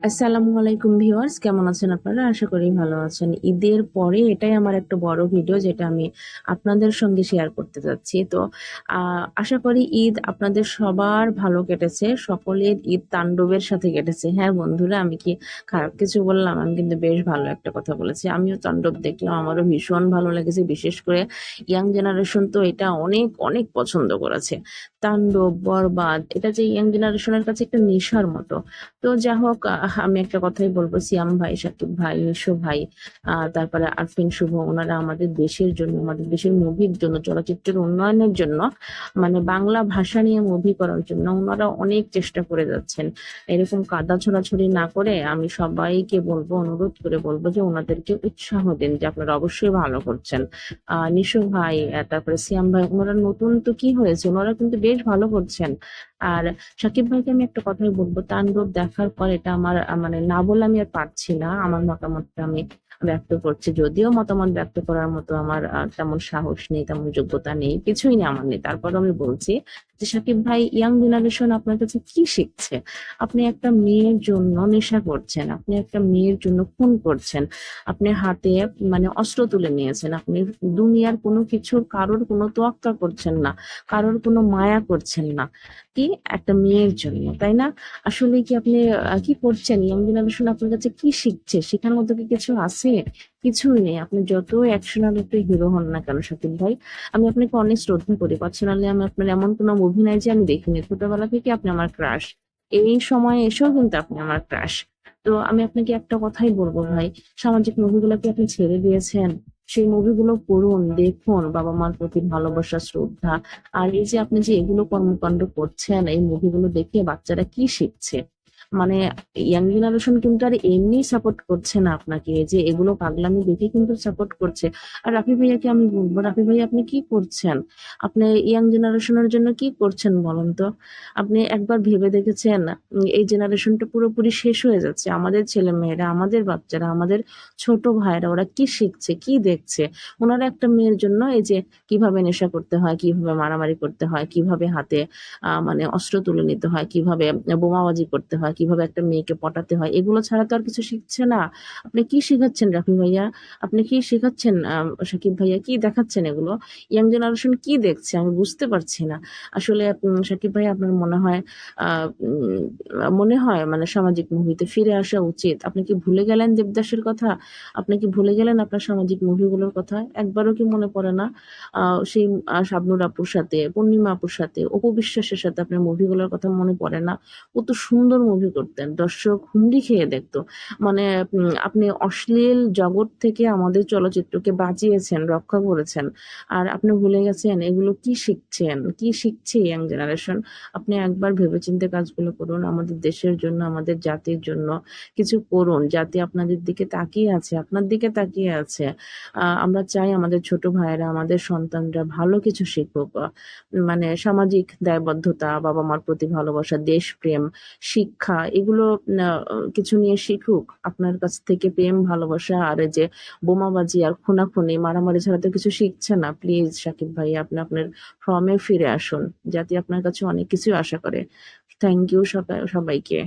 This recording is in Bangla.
আসসালামু আলাইকুম ভিউয়ার্স, কেমন আছেন আপনারা? আশা করি ভালো আছেন। ঈদের পরে এটাই আমার একটা বড় ভিডিও যেটা আমি আপনাদের সঙ্গে শেয়ার করতে যাচ্ছি। তো আশা করি ঈদ আপনাদের সবার ভালো কেটেছে। সকলের ঈদ তাণ্ডবের সাথে কেটেছে। হ্যাঁ বন্ধুরা, আমি কি খারাপ কিছু বললাম? আমি কিন্তু বেশ ভালো একটা কথা বলেছি। আমিও তাণ্ডব দেখলাম, আমারও ভীষণ ভালো লেগেছে। বিশেষ করে ইয়াং জেনারেশন তো এটা অনেক অনেক পছন্দ করেছে। তাণ্ডব, বরবাদ এটা যে ইয়াং জেনারেশনের কাছে একটা নেশার মতো। তো যা হোক, আমি একটা কথাই বলবো, সিয়াম ভাই, সাকিব ভাই, মিশো ভাই, তারপরে আরফিন শুভ, ওনারা আমাদের দেশের জন্য, আমাদের দেশের মুভির জন্য, চলচ্চিত্রের উন্নয়নের জন্য, মানে বাংলা ভাষা নিয়ে মুভি করার জন্য ওনারা অনেক চেষ্টা করে যাচ্ছেন। এরকম কাদা ছোড়াছুড়ি না করে আমি সবাইকে বলবো, অনুরোধ করে বলবো যে ওনাদেরকে উৎসাহ দিন, যে আপনারা অবশ্যই ভালো করছেন। নিশো ভাই, তারপরে সিয়াম ভাই, ওনারা নতুন তো কি হয়েছে, ওনারা কিন্তু বেশ ভালো করছেন। আর সাকিব ভাইকে আমি একটা কথাই বলবো, তাণ্ডব দেখার পর এটা আমার মানে না বলে আমি আর পারছি না, আমার মতামতটা আমি ব্যক্ত করছি। যদিও মতামত ব্যক্ত করার মতো আমার তেমন সাহস নেই, তেমন যোগ্যতা নেই, কিছুই নেই আমার নেই, তারপর আমি বলছি যে সাকিব ভাই, ইয়াং জেনারেশন আপনার কাছে কি শিখছে? আপনি একটা মেয়ের জন্য নেশা করছেন, আপনি একটা মেয়ের জন্য খুন করছেন, আপনি হাতে মানে অস্ত্র তুলে নিয়েছেন, আপনি দুনিয়ার কোনো কিছুর কারোর কোনো তোয়াক্কা করছেন না, কারোর কোনো মায়া করছেন না, কি একটা মেয়ের জন্য, তাই না? আসলে কি আপনি কি করছেন? ইয়াং জেনারেশন আপনার কাছে কি শিখছে? শেখার মতো কি কিছু আছে? কিছুই নেই। আপনি যত অ্যাকশনাল একটা হিরো হন না কেন শাকিব ভাই, আমি আপনাকে অনেক শ্রদ্ধা করি। পার্সোনালি আমি আপনার এমন কোনো মুভি নাই যে আমি দেখিনি। ছোটবেলা থেকে আপনি আমার ক্রাশ। এই সময়ে এসেও কিন্তু আপনি আমার ক্রাশ। তো আমি আপনাকে একটা কথাই বলবো ভাই, সামাজিক মুভিগুলো কি আপনি ছেড়ে দিয়েছেন? সেই মুভিগুলো পড়ুন, দেখুন, বাবা মার প্রতি ভালোবাসা, শ্রদ্ধা। আর এই যে আপনি যে এগুলো কর্মকাণ্ড করছেন, এই মুভিগুলো দেখে বাচ্চারা কি শিখছে? মানে ইয়াং জেনারেশন কিন্তু আর এমনি সাপোর্ট করছে না আপনাকে, এই যে এগুলো পাগলামি দেখে কিন্তু সাপোর্ট করছে। আর রাফি ভাইয়াকে আমি বলবো, রাফি ভাইয়া আপনি কি করছেন? আপনি ইয়াং জেনারেশনের জন্য কি করছেন বলেন তো? আপনি একবার ভেবে দেখেছেন? এই জেনারেশনটা পুরোপুরি শেষ হয়ে যাচ্ছে। আমাদের ছেলে মেয়েরা, আমাদের বাচ্চারা, আমাদের ছোট ভাইরা, ওরা কি শিখছে, কি দেখছে? ওনারা একটা মেয়ের জন্য এই যে কিভাবে নেশা করতে হয়, কিভাবে মারামারি করতে হয়, কিভাবে হাতে মানে অস্ত্র তুলে নিতে হয়, কিভাবে বোমাবাজি করতে হয়, কিভাবে একটা মেয়েকে পটাতে হয়, এগুলো ছাড়া তো আর কিছু শিখছে না। আপনি কি শিখাচ্ছেন রাফি ভাইয়া? আপনি কি শিখাচ্ছেন সাকিব ভাইয়া? কি দেখাচ্ছেন এগুলো? ইয়াং জেনারেশন কি দেখছে আমি বুঝতে পারছি না। আসলে সাকিব ভাই, আপনার মনে হয় মানে সামাজিক মুভিতে ফিরে আসা উচিত। আপনি কি ভুলে গেলেন দেবদাসের কথা? আপনি কি ভুলে গেলেন আপনার সামাজিক মুভিগুলোর কথা? একবারও কি মনে পড়ে না সেই শাবনূর আপুর সাথে, পূর্ণিমা আপুর সাথে, অপু বিশ্বাসের সাথে আপনার মুভিগুলোর কথা মনে পড়ে না? কত সুন্দর মুভি করতেন, দর্শক হুমড়ি খেয়ে দেখতো। মানে আপনি অশ্লীল জগৎ থেকে আমাদের চলচ্চিত্রকে বাঁচিয়েছেন, রক্ষা করেছেন। আর আপনি ভুলে গেছেন এগুলো কি শিখছেন, কি শিখছে ইয়াং জেনারেশন? আপনি একবার ভেবেচিন্তে কাজগুলো করুন, আমাদের দেশের জন্য, আমাদের জাতির জন্য কিছু করুন। জাতি আপনাদের দিকে তাকিয়ে আছে, আপনার দিকে তাকিয়ে আছে। আমরা চাই আমাদের ছোট ভাইয়েরা, আমাদের সন্তানরা ভালো কিছু শিখুক। মানে সামাজিক দায়বদ্ধতা, বাবা মার প্রতি ভালোবাসা, দেশপ্রেম, শিক্ষা, এগুলো কিছু নিয়ে শিখুক আপনার কাছ থেকে। প্রেম, ভালোবাসা আর এই যে বোমাবাজি আর খুনাখুনি, মারামারি ছাড়া তো কিছু শিখছে না। প্লিজ সাকিব ভাই, আপনি আপনার ফর্মে ফিরে আসুন। জাতি আপনার কাছে অনেক কিছু আশা করে। থ্যাংক ইউ সবাইকে।